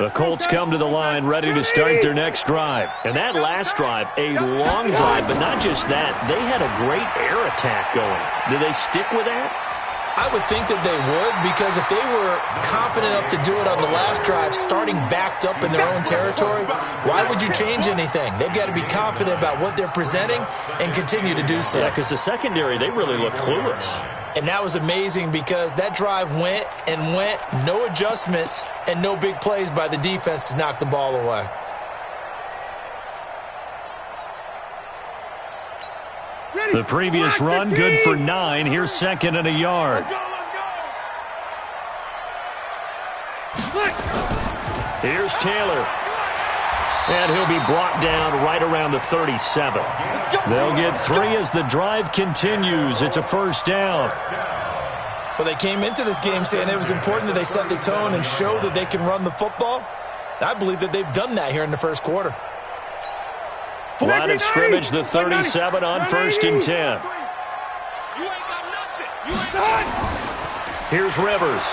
The Colts come to the line ready to start their next drive. And that last drive, a long drive, but not just that. They had a great air attack going. Do they stick with that? I would think that they would, because if they were confident enough to do it on the last drive, starting backed up in their own territory, why would you change anything? They've got to be confident about what they're presenting and continue to do so. Yeah, because the secondary, they really looked clueless. And that was amazing because that drive went and went, no adjustments and no big plays by the defense to knock the ball away. The previous run, good for 9. Here's second and a yard. Here's Taylor. And he'll be brought down right around the 37. They'll get 3 as the drive continues. It's a first down. Well, they came into this game saying it was important that they set the tone and show that they can run the football. I believe that they've done that here in the first quarter. Line of scrimmage, the 37 on 1st and 10. Here's Rivers.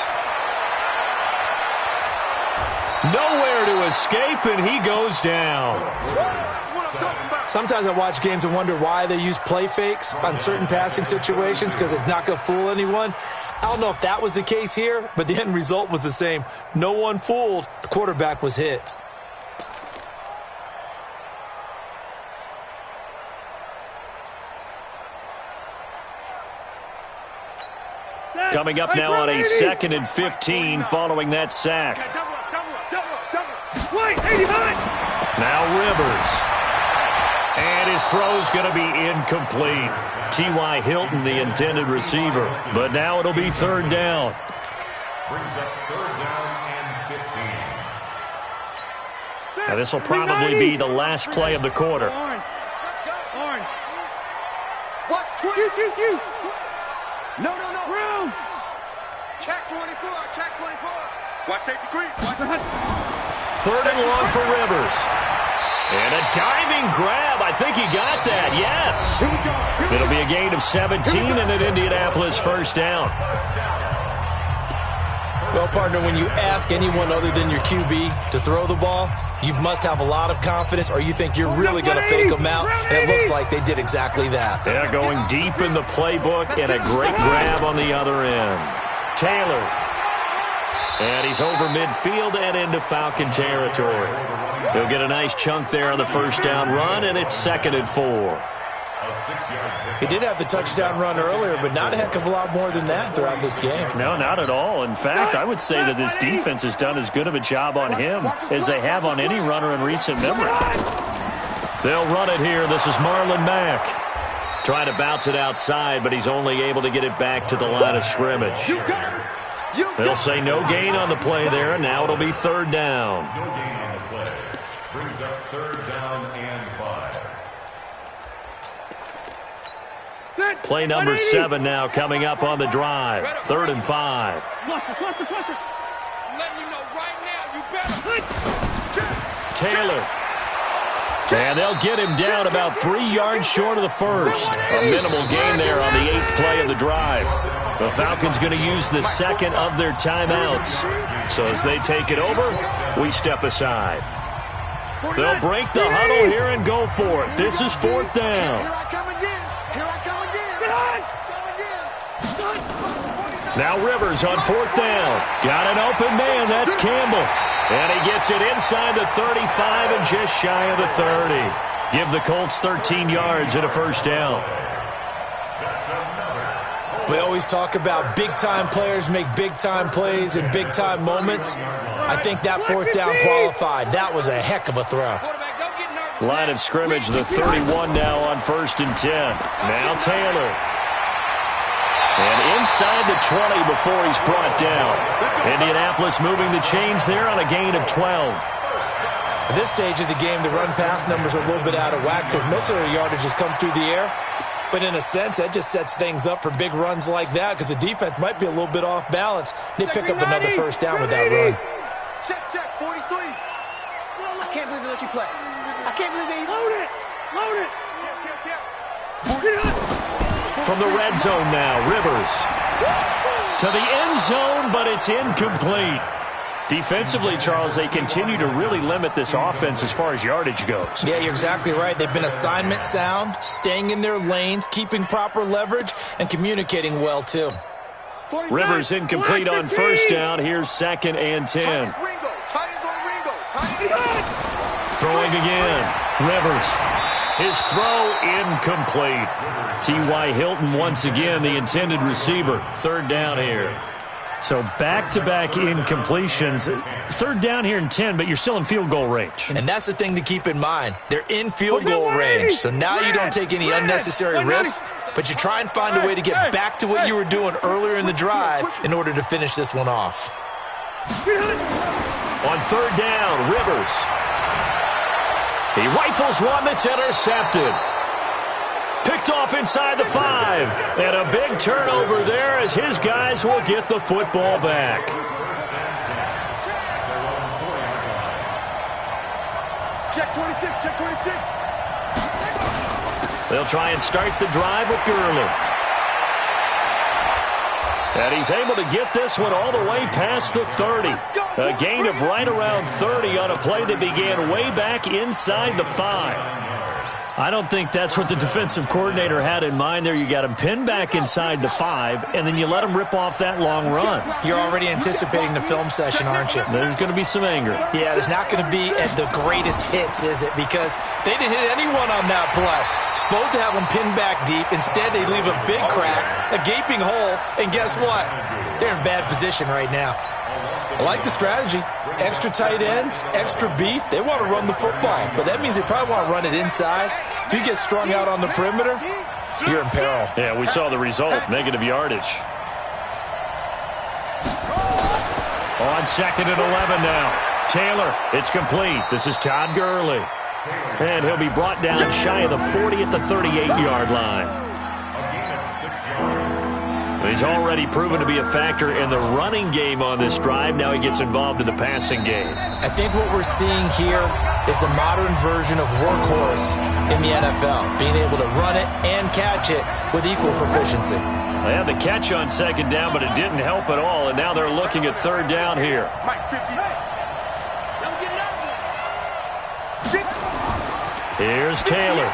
Nowhere to escape, and he goes down. Sometimes I watch games and wonder why they use play fakes on certain passing situations, because it's not going to fool anyone. I don't know if that was the case here, but the end result was the same. No one fooled. The quarterback was hit. Coming up now on a 2nd and 15 following that sack. Now Rivers. And his throw's going to be incomplete. T.Y. Hilton, the intended receiver. But now it'll be 3rd down. Brings up 3rd down and 15. Now this will probably be the last play of the quarter. No. Room. Check 24. Watch safety creep. 3rd and long for Rivers. And a diving grab. I think he got that. Yes. It'll be a gain of 17 and an Indianapolis first down. Well, partner, when you ask anyone other than your QB to throw the ball, you must have a lot of confidence, or you think you're really going to fake them out, and it looks like they did exactly that. They're going deep in the playbook, and a great grab on the other end. Taylor. And he's over midfield and into Falcon territory. He'll get a nice chunk there on the first down run, and it's 2nd and 4. He did have the touchdown run earlier, but not a heck of a lot more than that throughout this game. No, not at all. In fact, I would say that this defense has done as good of a job on him as they have on any runner in recent memory. They'll run it here. This is Marlon Mack. Trying to bounce it outside, but he's only able to get it back to the line of scrimmage. They'll say no gain on the play there, and now it'll be 3rd down. No gain on the play. Brings up 3rd down and 5. Play number 7 now coming up on the drive. 3rd and 5. Taylor. And they'll get him down about 3 yards short of the first. A minimal gain there on the 8th play of the drive. The Falcons going to use the 2nd of their timeouts. So as they take it over, we step aside. They'll break the huddle here and go for it. This is 4th down. Now Rivers on 4th down. Got an open man. That's Campbell. And he gets it inside the 35 and just shy of the 30. Give the Colts 13 yards and a first down. We always talk about big-time players make big-time plays in big-time moments. I think that 4th down qualified. That was a heck of a throw. Line of scrimmage, the 31 now on 1st and 10. Now Taylor. And inside the 20 before he's brought down. Indianapolis moving the chains there on a gain of 12. At this stage of the game, the run-pass numbers are a little bit out of whack because most of their yardage has come through the air. But in a sense, that just sets things up for big runs like that because the defense might be a little bit off balance. They pick up another first down with that run. Check, 43. I can't believe they let you play. I can't believe they... Load it. From the red zone now, Rivers. To the end zone, but it's incomplete. Defensively, Charles, they continue to really limit this offense as far as yardage goes. Yeah, you're exactly right. They've been assignment sound, staying in their lanes, keeping proper leverage, and communicating well, too. Rivers incomplete on first down. Here's 2nd and 10. Throwing again. Rivers. His throw incomplete. T.Y. Hilton once again the intended receiver. 3rd down here. So back-to-back incompletions. 3rd down here and 10, but you're still in field goal range. And that's the thing to keep in mind. They're in field goal range. So now you don't take any unnecessary risks, but you try and find a way to get back to what you were doing earlier in the drive in order to finish this one off. On 3rd down, Rivers. He rifles one that's intercepted. Picked off inside the 5. And a big turnover there as his guys will get the football back. Check 26, check 26. They'll try and start the drive with Gurley. And he's able to get this one all the way past the 30. A gain of right around 30 on a play that began way back inside the 5. I don't think that's what the defensive coordinator had in mind there. You got him pinned back inside the 5, and then you let him rip off that long run. You're already anticipating the film session, aren't you? There's going to be some anger. Yeah, there's not going to be at the greatest hits, is it? Because they didn't hit anyone on that play. Supposed to have them pinned back deep. Instead, they leave a big crack, a gaping hole, and guess what? They're in bad position right now. I like the strategy. Extra tight ends, extra beef. They want to run the football, but that means they probably want to run it inside. If you get strung out on the perimeter, you're in peril. Yeah, we saw the result, negative yardage. On 2nd and 11 now. Taylor, it's complete. This is Todd Gurley. And he'll be brought down shy of the 40 at the 38-yard line. He's already proven to be a factor in the running game on this drive. Now he gets involved in the passing game. I think what we're seeing here is the modern version of workhorse in the NFL, being able to run it and catch it with equal proficiency. They had the catch on 2nd down, but it didn't help at all, and now they're looking at 3rd down here. Here's Taylor.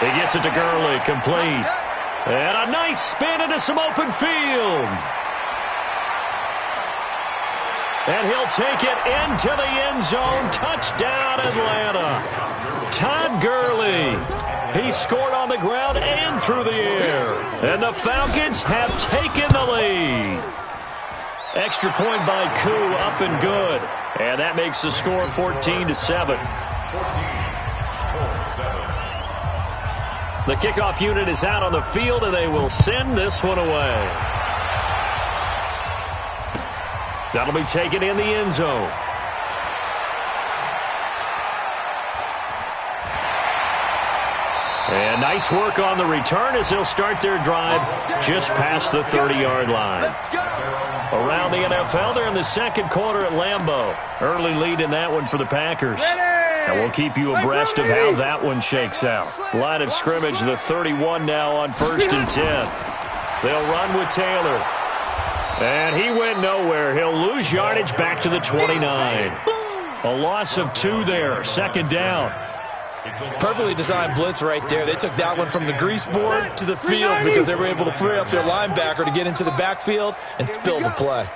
He gets it to Gurley, complete. And a nice spin into some open field. And he'll take it into the end zone. Touchdown, Atlanta. Todd Gurley. He scored on the ground and through the air. And the Falcons have taken the lead. Extra point by Koo, up and good. And that makes the score 14-7. The kickoff unit is out on the field, and they will send this one away. That'll be taken in the end zone. And nice work on the return as they'll start their drive just past the 30-yard line. Around the NFL, they're in the 2nd quarter at Lambeau. Early lead in that one for the Packers. And we'll keep you abreast of how that one shakes out. Line of scrimmage, the 31 now on 1st and 10. They'll run with Taylor. And he went nowhere. He'll lose yardage back to the 29. A loss of 2 there. 2nd down. Perfectly designed blitz right there. They took that one from the grease board to the field because they were able to free up their linebacker to get into the backfield and spill the play.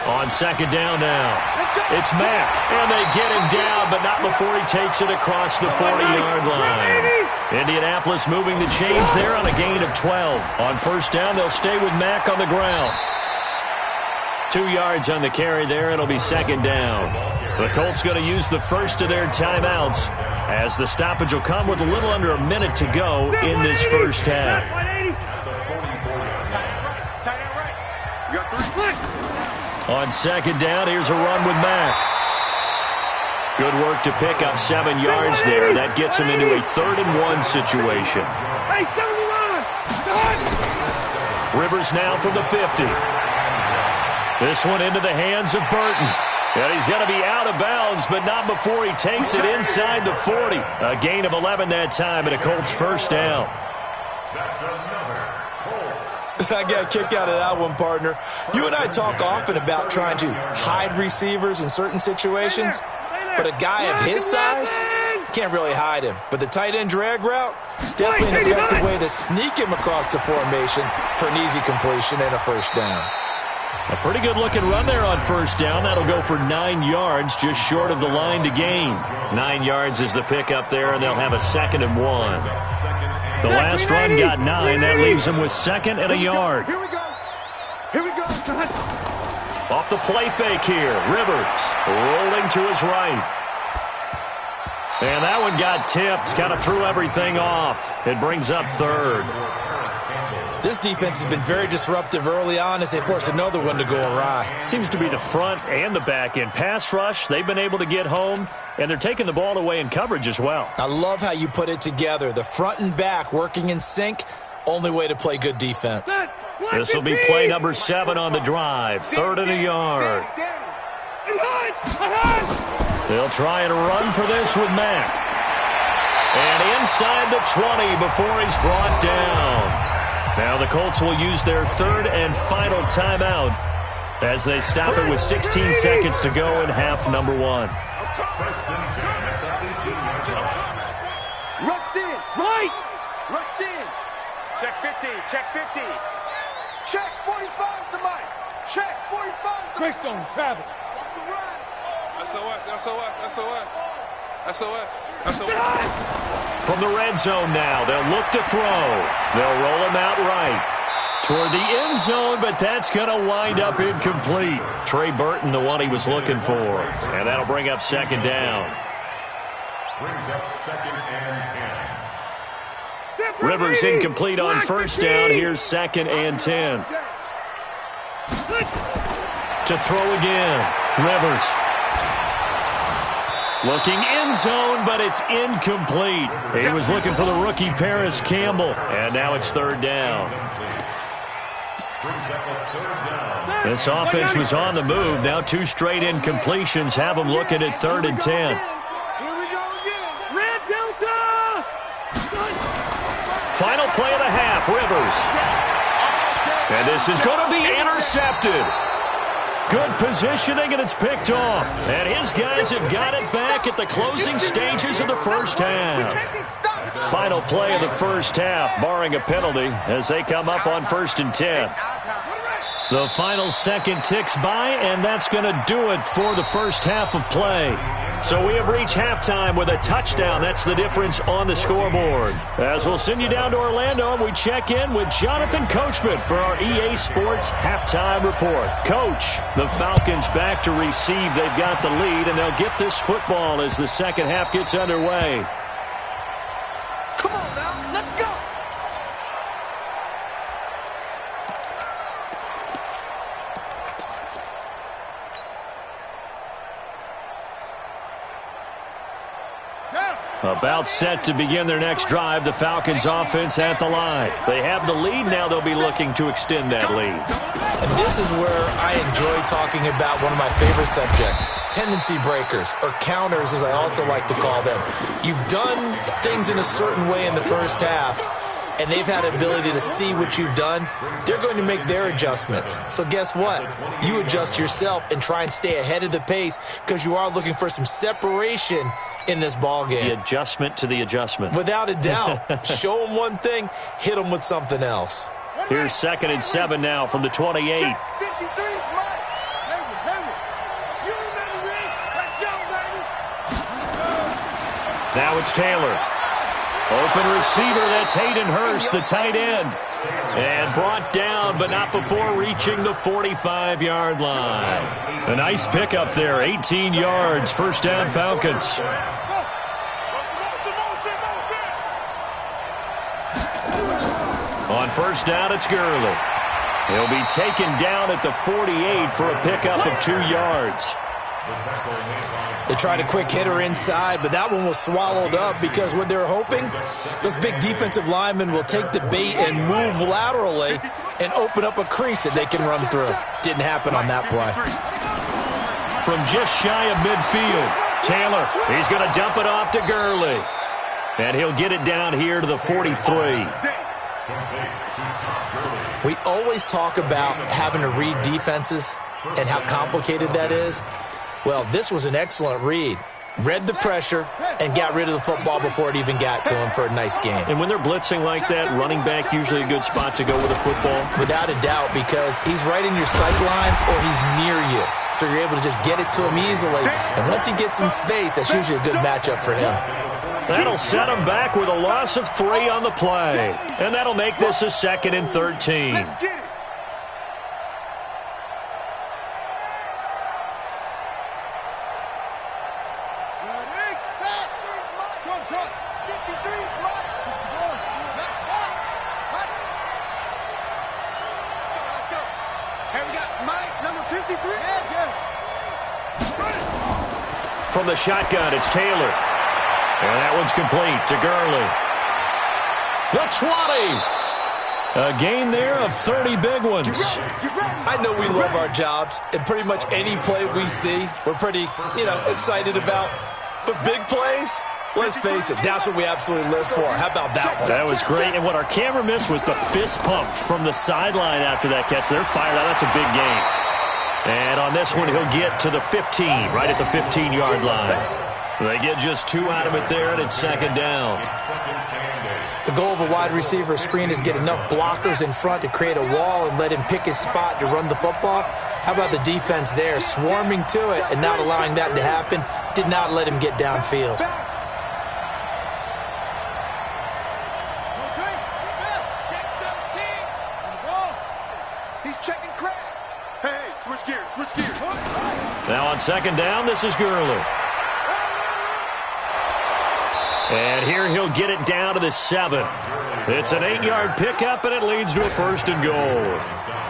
On 2nd down now. It's Mack, and they get him down, but not before he takes it across the 40-yard line. Indianapolis moving the chains there on a gain of 12. On 1st down, they'll stay with Mack on the ground. 2 yards on the carry there. It'll be 2nd down. The Colts going to use the first of their timeouts as the stoppage will come with a little under a minute to go in this first half. On 2nd down, here's a run with Mack. Good work to pick up 7 yards there. That gets him into a 3rd and 1 situation. Rivers now from the 50. This one into the hands of Burton. And he's going to be out of bounds, but not before he takes it inside the 40. A gain of 11 that time, and a Colts 1st down. That's another Colts. I got a kick out of that one, partner. You and I talk often about trying to hide receivers in certain situations, but a guy of his size can't really hide him. But the tight end drag route, definitely an effective way to sneak him across the formation for an easy completion and a first down. A pretty good-looking run there on first down. That'll go for 9 yards, just short of the line to gain. 9 yards is the pickup there, and they'll have a 2nd and 1. The last run got 9. That leaves them with 2nd and a yard. Here we go. Here we go. Off the play fake here. Rivers rolling to his right. And that one got tipped. Kind of threw everything off. It brings up 3rd. This defense has been very disruptive early on as they force another one to go awry. Seems to be the front and the back end. Pass rush, they've been able to get home, and they're taking the ball away in coverage as well. I love how you put it together. The front and back working in sync, only way to play good defense. This will be play number 7 on the drive. 3rd and a yard. They'll try and run for this with Mack. And inside the 20 before he's brought down. Now the Colts will use their 3rd and final timeout as they stop it with 16 seconds to go in half number 1. Rush in. Right. Rush in. Check 50. Check 50. Check 45 to Mike. Check 45 to Greystone, travel. SOS, SOS, SOS. SOS, SOS. From the red zone now, they'll look to throw. They'll roll him out right toward the end zone, but that's going to wind up incomplete. Trey Burton, the one he was looking for. And that'll bring up 2nd down. Brings up 2nd and 10. Rivers incomplete on first down. Here's 2nd and 10. To throw again. Rivers. Looking end zone, but it's incomplete. He was looking for the rookie Paris Campbell, and now it's 3rd down. This offense was on the move. Now 2 straight incompletions have them looking at 3rd and 10. Here we go again. Red Delta. Final play of the half, Rivers. And this is going to be intercepted. Good positioning, and it's picked off. And his guys have got it back at the closing stages of the first half. Final play of the first half, barring a penalty, as they come up on 1st and 10. The final second ticks by, and that's going to do it for the first half of play. So we have reached halftime with a touchdown. That's the difference on the scoreboard. As we'll send you down to Orlando, and we check in with Jonathan Coachman for our EA Sports Halftime Report. Coach, the Falcons back to receive. They've got the lead, and they'll get this football as the second half gets underway. Come on now, let's go. About set to begin their next drive, the Falcons offense at the line. They have the lead now. They'll be looking to extend that lead. And this is where I enjoy talking about one of my favorite subjects, tendency breakers, or counters as I also like to call them. You've done things in a certain way in the first half, and they've had the ability to see what you've done. They're going to make their adjustments. So guess what? You adjust yourself and try and stay ahead of the pace because you are looking for some separation in this ball game. The adjustment to the adjustment. Without a doubt. Show them one thing, hit them with something else. Here's 2nd and 7 now from the 28. Check 53, Mike. You remember me? Let's go, baby. Now it's Taylor. Open receiver, that's Hayden Hurst, the tight end. And brought down, but not before reaching the 45-yard line. A nice pickup there, 18 yards, first down Falcons. On first down, it's Gurley. He'll be taken down at the 48 for a pickup of 2 yards. They tried a quick hitter inside, but that one was swallowed up because what they're hoping, those big defensive linemen will take the bait and move laterally and open up a crease that they can run through. Didn't happen on that play. From just shy of midfield, Taylor, he's going to dump it off to Gurley. And he'll get it down here to the 43. We always talk about having to read defenses and how complicated that is. Well, this was an excellent read. Read the pressure and got rid of the football before it even got to him for a nice game. And when they're blitzing like that, running back usually a good spot to go with a football? Without a doubt, because he's right in your sight line or he's near you. So you're able to just get it to him easily. And once he gets in space, that's usually a good matchup for him. That'll set him back with a loss of 3 on the play. And that'll make this a 2nd and 13. Let's get it. From the shotgun, it's Taylor. And that one's complete to Gurley. The 20. A gain there of 30 big ones. I know we love our jobs, and pretty much any play we see, we're pretty, excited about. But big plays, let's face it, that's what we absolutely live for. How about that one? That was great, and what our camera missed was the fist pump from the sideline after that catch. They're fired out. That's a big gain. And on this one, he'll get to the 15, right at the 15-yard line. They get just 2 out of it there, and it's 2nd down. The goal of a wide receiver screen is get enough blockers in front to create a wall and let him pick his spot to run the football. How about the defense there, swarming to it and not allowing that to happen? Did not let him get downfield. He's checking crack. Hey, switch gears, switch gears. Now on 2nd down, this is Gurley. And here he'll get it down to the 7. It's an 8-yard pickup, and it leads to a 1st and goal.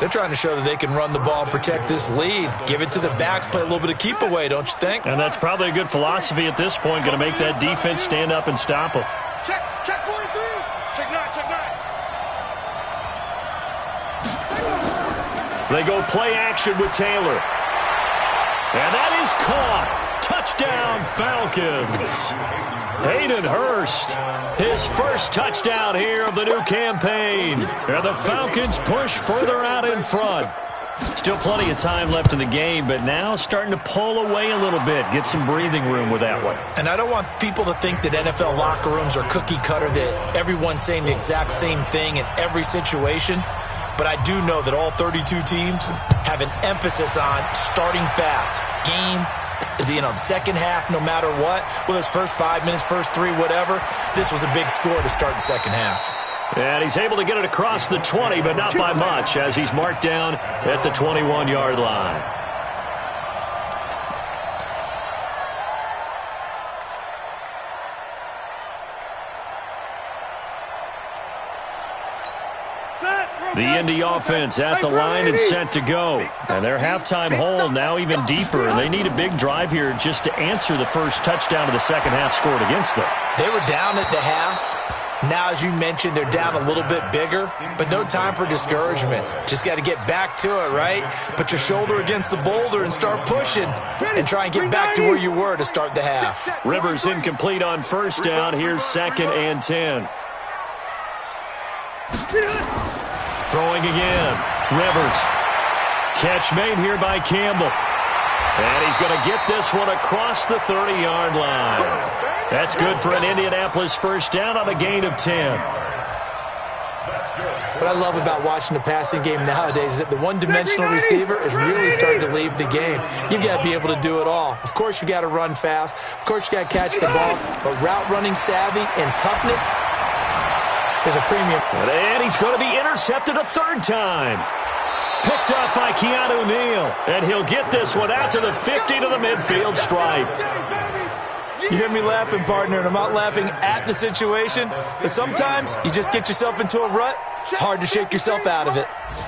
They're trying to show that they can run the ball and protect this lead. Give it to the backs, play a little bit of keep away, don't you think? And that's probably a good philosophy at this point, going to make that defense stand up and stop them. Check 43. Check 9, check 9. They go play action with Taylor. And that is caught. Touchdown, Falcons. Hayden Hurst, his first touchdown here of the new campaign. And the Falcons push further out in front. Still plenty of time left in the game, but now starting to pull away a little bit, get some breathing room with that one. And I don't want people to think that NFL locker rooms are cookie cutter, that everyone's saying the exact same thing in every situation. But I do know that all 32 teams have an emphasis on starting fast. The second half, no matter what, whether it's first 5 minutes, first 3, whatever, this was a big score to start the second half. And he's able to get it across the 20, but not by much, as he's marked down at the 21-yard line. The Indy offense at the line and set to go. And their halftime hole now even deeper. And they need a big drive here just to answer the first touchdown of the second half scored against them. They were down at the half. Now, as you mentioned, they're down a little bit bigger, but no time for discouragement. Just got to get back to it, right? Put your shoulder against the boulder and start pushing and try and get back to where you were to start the half. Rivers incomplete on 1st down. Here's 2nd and 10. Throwing again. Rivers. Catch made here by Campbell. And he's going to get this one across the 30-yard line. That's good for an Indianapolis 1st down on a gain of 10. What I love about watching the passing game nowadays is that the one-dimensional receiver is really starting to leave the game. You've got to be able to do it all. Of course, you got to run fast. Of course, you got to catch the ball. But route running savvy and toughness is a premium. And he's going to be intercepted a 3rd time. Picked up by Keanu Neal. And he'll get this one out to the 50 to the midfield stripe. You hear me laughing, partner, and I'm not laughing at the situation. But sometimes you just get yourself into a rut. It's hard to shake yourself out of it.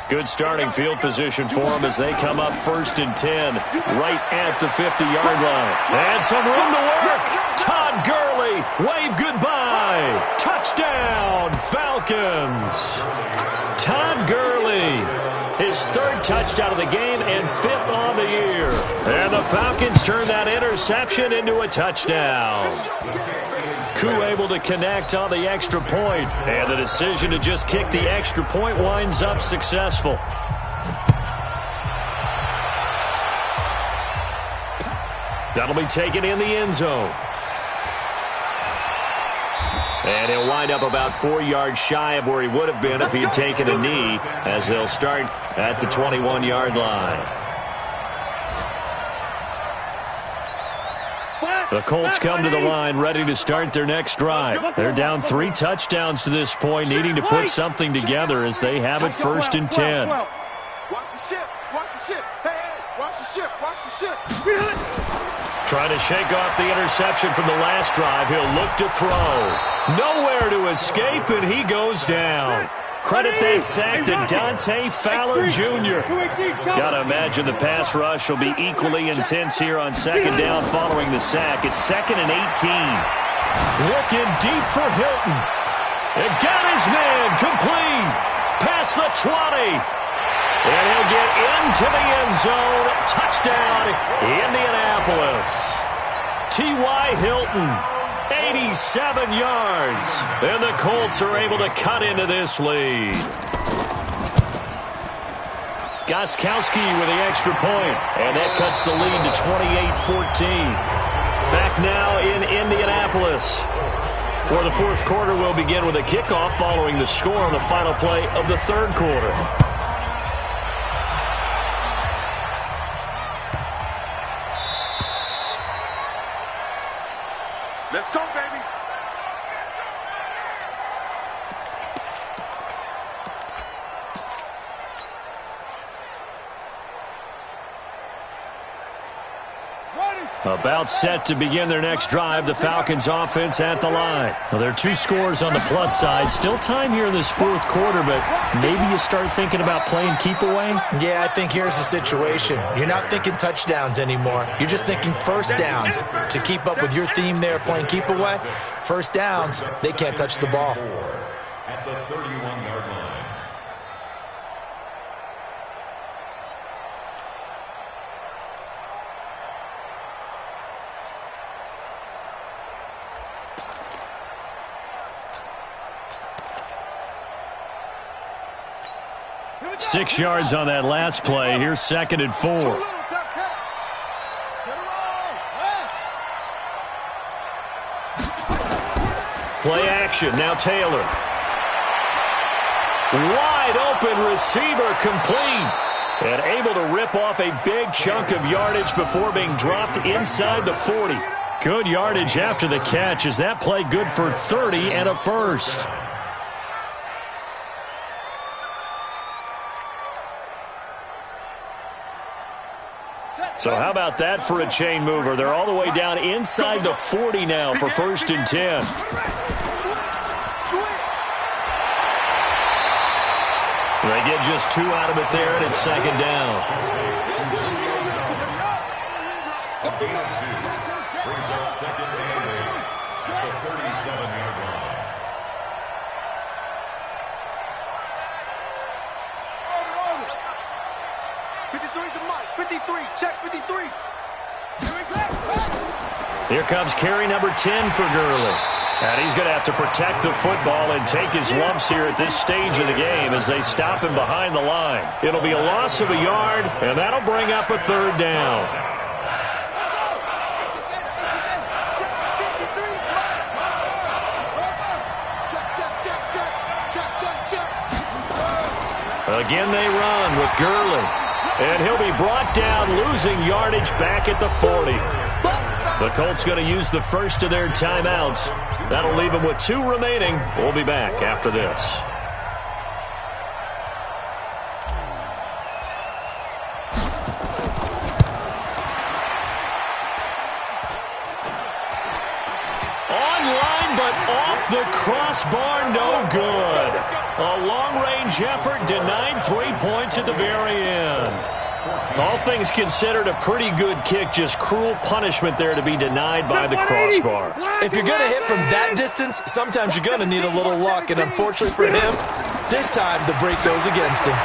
Good starting field position for them as they come up 1st and 10, right at the 50-yard line. And some room to work. Todd Gurley, wave goodbye. Touchdown, Falcons. Todd Gurley, his 3rd touchdown of the game and 5th on the year. And the Falcons turn that interception into a touchdown. Koo able to connect on the extra point. And the decision to just kick the extra point winds up successful. That'll be taken in the end zone. And he'll wind up about 4 yards shy of where he would have been if he had taken a knee, as they'll start at the 21-yard line. The Colts come to the line ready to start their next drive. They're down 3 touchdowns to this point, needing to put something together as they have it 1st and 10. Watch the ship. Watch the ship. Hey, watch the ship. Watch the ship. Trying to shake off the interception from the last drive. He'll look to throw. Nowhere to escape, and he goes down. Credit that sack to Dante Fowler Jr. Got to imagine the pass rush will be equally intense here on 2nd down following the sack. It's 2nd and 18. Looking deep for Hilton. And got his man complete. Past the 20. And he'll get into the end zone. Touchdown, Indianapolis. T.Y. Hilton, 87 yards. And the Colts are able to cut into this lead. Gostkowski with the extra point. And that cuts the lead to 28-14. Back now in Indianapolis. For the 4th quarter, we'll begin with a kickoff following the score on the final play of the 3rd quarter. Let's go, baby. About set to begin their next drive, the Falcons offense at the line. Well, there are 2 scores on the plus side. Still time here in this 4th quarter, but maybe you start thinking about playing keep away? Yeah, I think here's the situation. You're not thinking touchdowns anymore. You're just thinking 1st downs. To keep up with your theme there, playing keep away, 1st downs, they can't touch the ball. At the 31-yard line. Six yards on that last play. Here's 2nd and 4. Play action. Now Taylor. Wide open receiver complete. And able to rip off a big chunk of yardage before being dropped inside the 40. Good yardage after the catch. Is that play good for 30 and a first? So how about that for a chain mover? They're all the way down inside the 40 now for 1st and 10. They get just 2 out of it there, and it's 2nd down. A gain of 2 brings up 2nd and 8 at the 37-yard line. Check 53. Here comes carry number 10 for Gurley. And he's going to have to protect the football and take his lumps here at this stage of the game as they stop him behind the line. It'll be a loss of a yard, and that'll bring up a 3rd down. Again they run with Gurley. And he'll be brought down, losing yardage back at the 40. The Colts going to use the first of their timeouts. That'll leave them with 2 remaining. We'll be back after this. Online, but off the crossbar, no good. A long-range effort denied 3 points at the very end. All things considered, a pretty good kick, just cruel punishment there to be denied by the crossbar. If you're going to hit from that distance, sometimes you're going to need a little luck, and unfortunately for him, this time the break goes against him.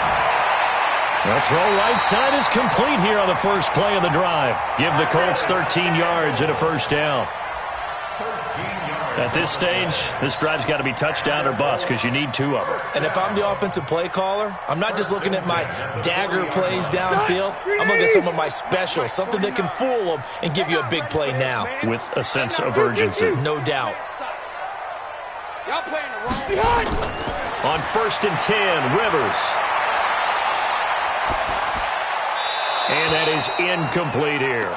The throw right side is complete here on the first play of the drive. Give the Colts 13 yards and a 1st down. At this stage, this drive's got to be touchdown or bust because you need 2 of them. And if I'm the offensive play caller, I'm not just looking at my dagger plays downfield. I'm looking at some of my specials, something that can fool them and give you a big play now. With a sense of urgency. No doubt. Y'all playing the wrong one. On 1st and 10, Rivers. And that is incomplete here.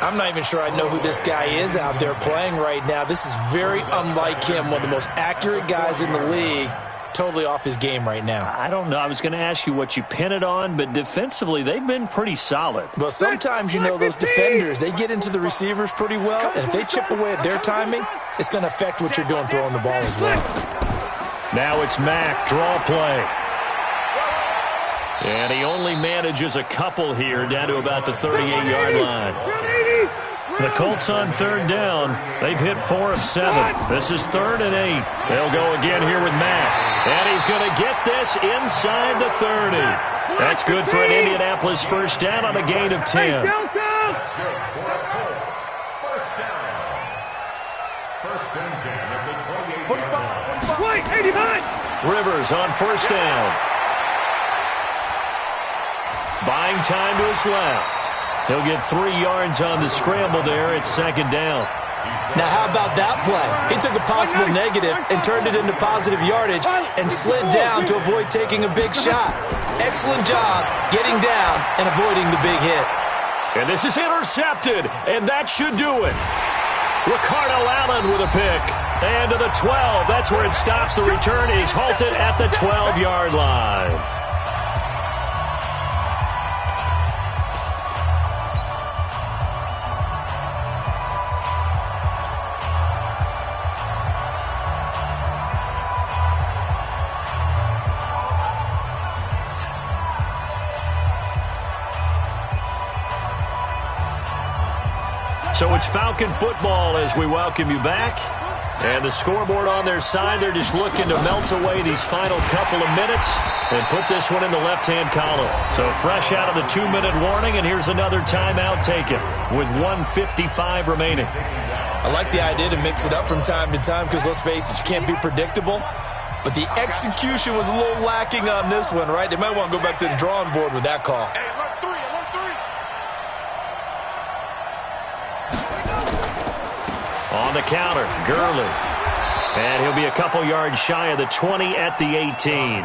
I'm not even sure I know who this guy is out there playing right now. This is very unlike him, one of the most accurate guys in the league. Totally off his game right now. I don't know. I was going to ask you what you pin it on, but defensively, they've been pretty solid. Well, sometimes, you know, those defenders, they get into the receivers pretty well, and if they chip away at their timing, it's going to affect what you're doing throwing the ball as well. Now it's Mack, draw play. And he only manages a couple here down to about the 38-yard line. The Colts on 3rd down. They've hit 4 of 7. This is 3rd and 8. They'll go again here with Mack. And he's going to get this inside the 30. That's good for an Indianapolis first down on a gain of 10. That's good for the Colts. First down. 1st and 10 at the 28. Rivers on 1st down. Buying time to his left. He'll get 3 yards on the scramble there at 2nd down. Now, how about that play? He took a possible negative and turned it into positive yardage and slid down to avoid taking a big shot. Excellent job getting down and avoiding the big hit. And this is intercepted, and that should do it. Ricardo Allen with a pick. And to the 12. That's where it stops. The return is halted at the 12-yard line. So it's Falcon football as we welcome you back. And the scoreboard on their side, they're just looking to melt away these final couple of minutes and put this one in the left-hand column. So fresh out of the 2-minute warning, and here's another timeout taken with 1:55 remaining. I like the idea to mix it up from time to time because, let's face it, you can't be predictable. But the execution was a little lacking on this one, right? They might want to go back to the drawing board with that call. Hey, alert 3, alert 3. On the counter, Gurley. And he'll be a couple yards shy of the 20 at the 18.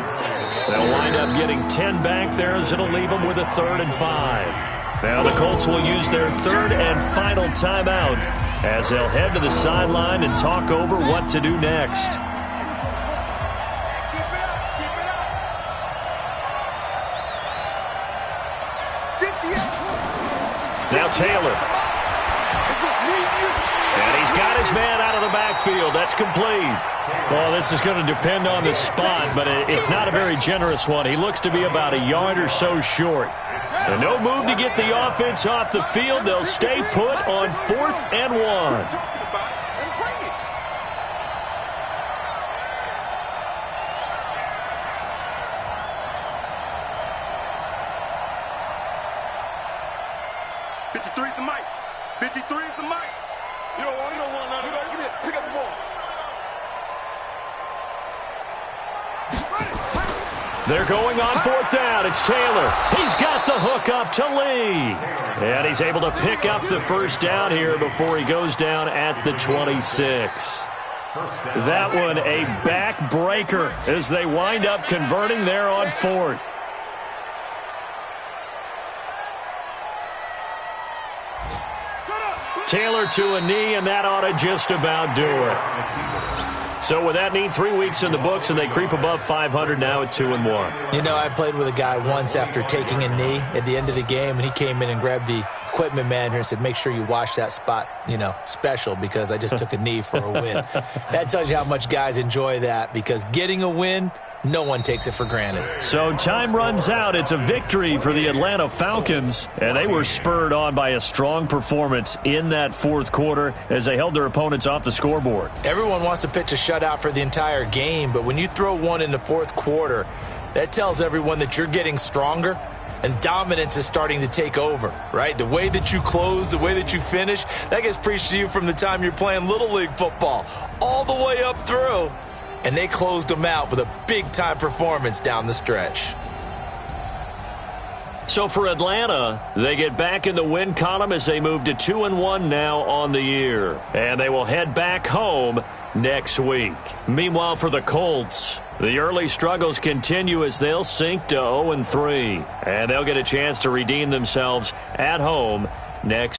They'll wind up getting 10 back there as it'll leave them with a 3rd and 5. Now the Colts will use their 3rd and final timeout as they'll head to the sideline and talk over what to do next. Now Taylor. And he's got his man out of the backfield. That's complete. Well, this is going to depend on the spot, but it's not a very generous one. He looks to be about a yard or so short. And no move to get the offense off the field. They'll stay put on 4th and 1. They're going on 4th down. It's Taylor. He's got the hook up to Lee. And he's able to pick up the first down here before he goes down at the 26. That one a backbreaker as they wind up converting there on 4th. Taylor to a knee, and that ought to just about do it. So with that knee, 3 weeks in the books, and they creep above 500 now at 2-1. You know, I played with a guy once after taking a knee at the end of the game, and he came in and grabbed the equipment manager and said, make sure you watch that spot, you know, special, because I just took a knee for a win. That tells you how much guys enjoy that, because getting a win, no one takes it for granted. So time runs out. It's a victory for the Atlanta Falcons, and they were spurred on by a strong performance in that 4th quarter as they held their opponents off the scoreboard. Everyone wants to pitch a shutout for the entire game, but when you throw one in the 4th quarter, that tells everyone that you're getting stronger and dominance is starting to take over, right? The way that you close, the way that you finish, that gets preached to you from the time you're playing Little League football all the way up through. And they closed them out with a big-time performance down the stretch. So for Atlanta, they get back in the win column as they move to 2-1 now on the year. And they will head back home next week. Meanwhile, for the Colts, the early struggles continue as they'll sink to 0-3. And they'll get a chance to redeem themselves at home next